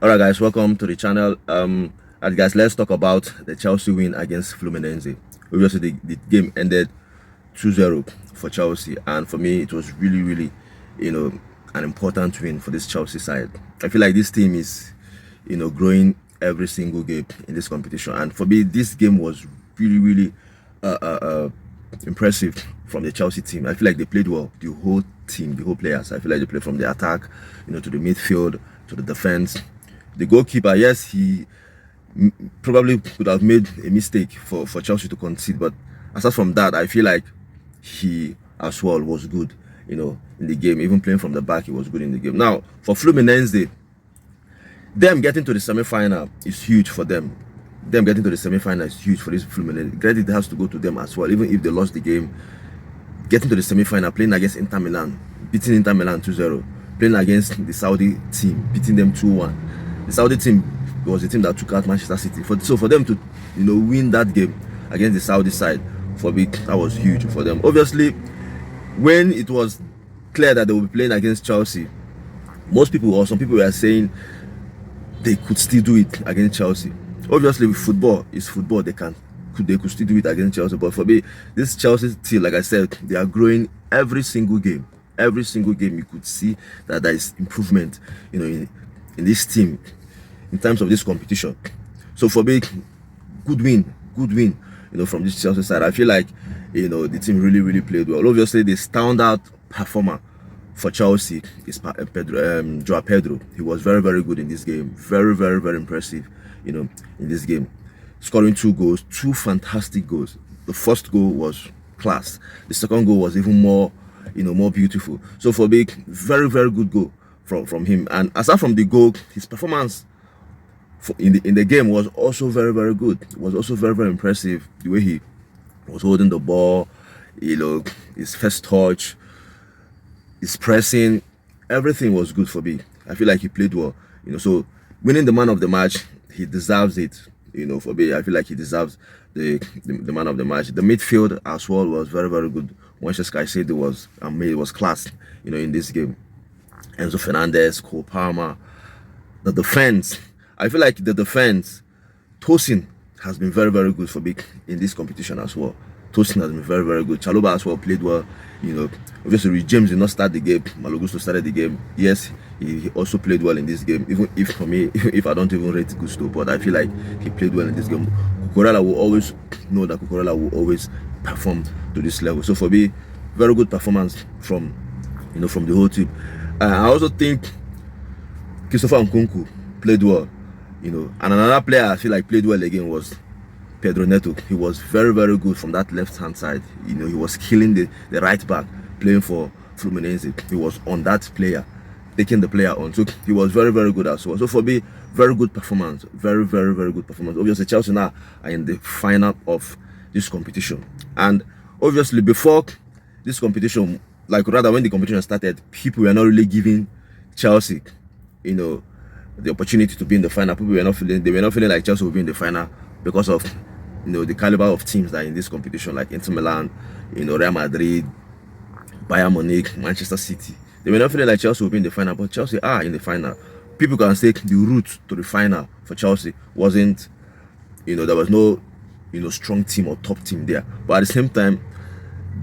All right, guys, welcome to the channel. And guys, let's talk about the Chelsea win against Fluminense. Obviously, the game ended 2-0 for Chelsea, and for me, it was really, an important win for this Chelsea side. I feel like this team is, growing every single game in this competition, and for me, this game was really, impressive from the Chelsea team. I feel like they played well, the whole team, the whole players. I feel like they played from the attack, to the midfield, to the defense. The goalkeeper, yes, he probably could have made a mistake for Chelsea to concede, but aside from that, I feel like he as well was good, in the game. Even playing from the back, he was good in the game. Now, for Fluminense, them getting to the semi-final is huge for them. Them getting to the semi-final is huge for this Fluminense. Credit has to go to them as well, even if they lost the game. Getting to the semi-final, playing against Inter Milan, beating Inter Milan 2-0, playing against the Saudi team, beating them 2-1. The Saudi team was the team that took out Manchester City. So for them to, win that game against the Saudi side, for me, that was huge for them. Obviously, when it was clear that they would be playing against Chelsea, most people or some people were saying they could still do it against Chelsea. Obviously, with football is football. They could still do it against Chelsea. But for me, this Chelsea team, like I said, they are growing every single game. Every single game, you could see that there is improvement, in this team in terms of this competition. So for me, good win, from this Chelsea side. I feel like, the team really played well. Obviously, the standout performer for Chelsea is Pedro, Joao Pedro. He was very good in this game. Very impressive, in this game. Scoring 2 goals, 2 fantastic goals. The first goal was class. The second goal was even more, more beautiful. So for me, very good goal from him. And aside from the goal, his performance in the game was also very good. It was also very impressive. The way he was holding the ball, his first touch, his pressing, everything was good for me. I feel like he played well. So winning the man of the match, he deserves it. For me, I feel like he deserves the man of the match. The midfield as well was very good. Manchester City was class, in this game. Enzo Fernandez, Cole Palmer, the defense. I feel like the defense, Tosin has been very good for me in this competition as well. Tosin has been very good. Chalobah as well played well. Obviously James did not start the game. Malo started the game. Yes, he also played well in this game. Even if for me, if I don't even rate Gusto, but I feel like he played well in this game. Cucurella will always know that Cucurella will always perform to this level. So for me, very good performance from from the whole team. I also think Christopher Nkunku played well. And another player I feel like played well again was Pedro. He was very good from that left-hand side. He was killing the right back playing for Fluminense. He was on that player, taking the player on. So he was very good as well. So for me, very good performance. Very good performance. Obviously, Chelsea now are in the final of this competition. And obviously, before this competition, like rather when the competition started, people were not really giving Chelsea, the opportunity to be in the final. People were not feeling like Chelsea would be in the final because of the caliber of teams that are in this competition, like Inter Milan, Real Madrid, Bayern Munich, Manchester City. They were not feeling like Chelsea would be in the final, but Chelsea are in the final. People can say the route to the final for Chelsea wasn't, there was no, strong team or top team there. But at the same time,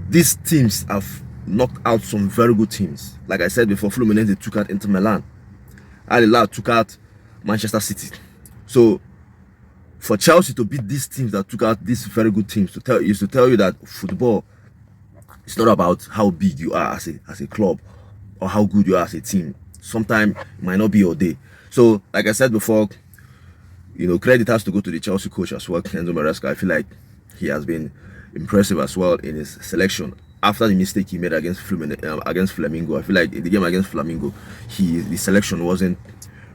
these teams have knocked out some very good teams. Like I said before, Fluminense took out Inter Milan. Al took out Manchester City. So for Chelsea to beat these teams that took out these very good teams, to tell you that football is not about how big you are as a club or how good you are as a team. Sometimes it might not be your day. So like I said before, credit has to go to the Chelsea coach as well, Enzo Maresca. I feel like he has been impressive as well in his selection. After the mistake he made against Flamengo, I feel like in the game against Flamengo, the selection wasn't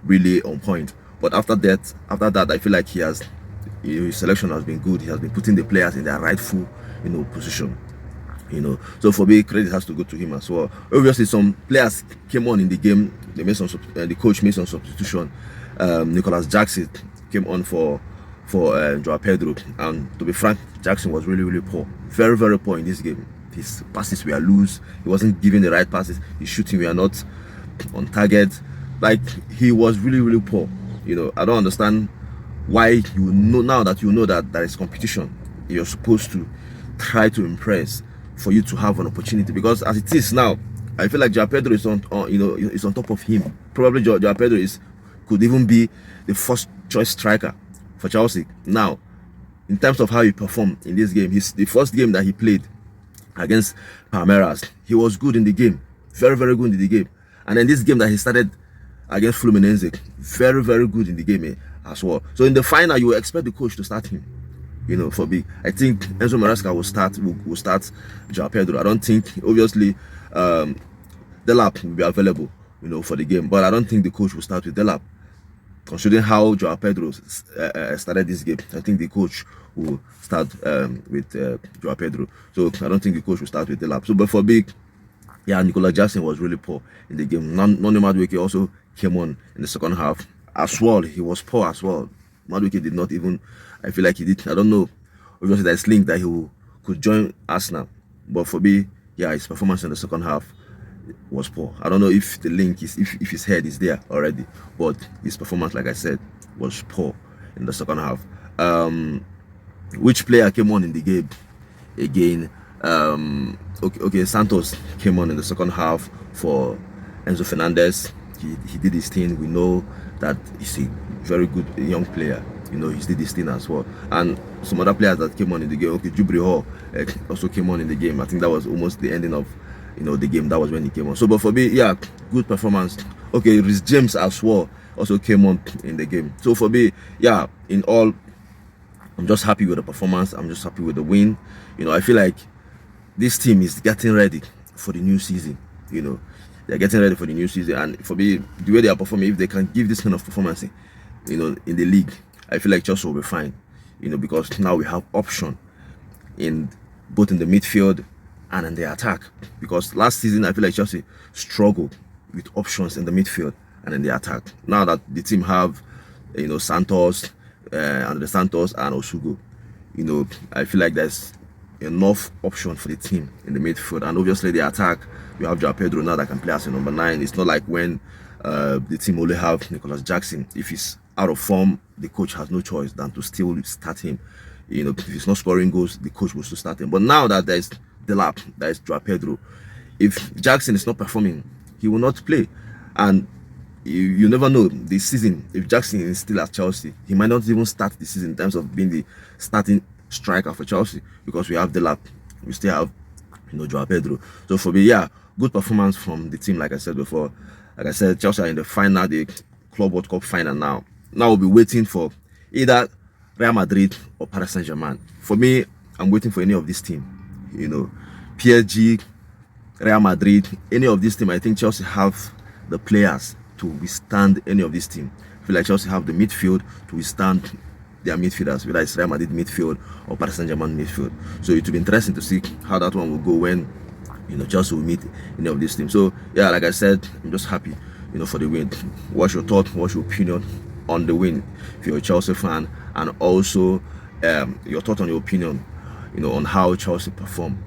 really on point. But after that, I feel like his selection has been good. He has been putting the players in their rightful, position. So for me, credit has to go to him as well. Obviously, some players came on in the game. They made the coach made some substitution. Nicholas Jackson came on for Joao Pedro, and to be frank, Jackson was really poor, very poor in this game. His passes were loose. He wasn't giving the right passes. His shooting were not on target. Like, he was really poor. I don't understand why now that you know that there is competition, you're supposed to try to impress for you to have an opportunity. Because as it is now, I feel like Joao Pedro is is on top of him. Probably Joao Pedro could even be the first choice striker for Chelsea now. In terms of how he performed in this game, the first game that he played against Palmeiras, he was good in the game, very very good in the game. And then this game that he started against Fluminense, very very good in the game as well. So in the final, you expect the coach to start him. For me, I think Enzo Maresca will start Joao Pedro. I don't think, obviously, Delap will be available, for the game, but I don't think the coach will start with Delap. Considering how Joao Pedro started this game, I think the coach will start with Joao Pedro. So I don't think the coach will start with Delap. So, but for me, yeah, Nicolas Jackson was really poor in the game. Noni Madueke also came on in the second half as well. He was poor as well. Madueke did not even, I feel like he did, I don't know, obviously there's link that could join Arsenal. But for me, yeah, his performance in the second half was poor. I don't know if the link is, if his head is there already, but his performance, like I said, was poor in the second half. Which player came on in the game again? Okay, Santos came on in the second half for Enzo Fernandez. He did his thing. We know that he's a very good young player. He did his thing as well. And some other players that came on in the game. Okay, Jubri Hall also came on in the game. I think that was almost the ending of the game. That was when he came on. So, but for me, yeah, good performance. Okay, Rhys James as well also came on in the game. So for me, yeah, in all, I'm just happy with the performance. I'm just happy with the win. I feel like this team is getting ready for the new season. They're getting ready for the new season, and for me, the way they are performing, if they can give this kind of performance, in the league, I feel like Chelsea will be fine. Because now we have option in both in the midfield and in the attack. Because last season, I feel like Chelsea struggled with options in the midfield and in the attack. Now that the team have, Santos, Andre Santos and Osugo, I feel like there's enough option for the team in the midfield. And obviously the attack, you have Joao Pedro now that can play as a number 9. It's not like when the team only have Nicolas Jackson. If he's out of form, the coach has no choice than to still start him. If he's not scoring goals, the coach will still start him. But now that there's Delap, there's Joao Pedro, if Jackson is not performing, he will not play. And you never know this season, if Jackson is still at Chelsea, he might not even start the season in terms of being the starting striker for Chelsea, because we have Delap, we still have Joao Pedro. So for me, yeah, good performance from the team. Like I said before, Chelsea are in the final, the Club World Cup final now. Now we'll be waiting for either Real Madrid or Paris Saint-Germain. For me, I'm waiting for any of this team. PSG, Real Madrid, any of this team. I think Chelsea have the players to withstand any of this team. I feel like Chelsea have the midfield to withstand their midfielders, whether it's Real Madrid midfield or Paris Saint-Germain midfield. So it will be interesting to see how that one will go when Chelsea will meet any of these teams. So yeah, like I said, I'm just happy for the win. What's your thought? What's your opinion on the win if you're a Chelsea fan? And also your thought on your opinion on how Chelsea perform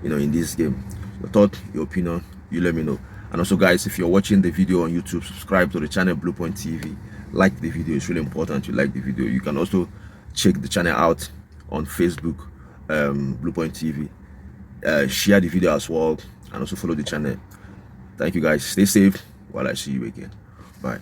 in this game. Your thought, your opinion, you let me know. And also guys, if you're watching the video on YouTube, subscribe to the channel Blue Point TV. Like the video, it's really important you like the video. You can also check the channel out on Facebook, Blue Point TV. Share the video as well, and also follow the channel. Thank you guys. Stay safe while I see you again. Bye.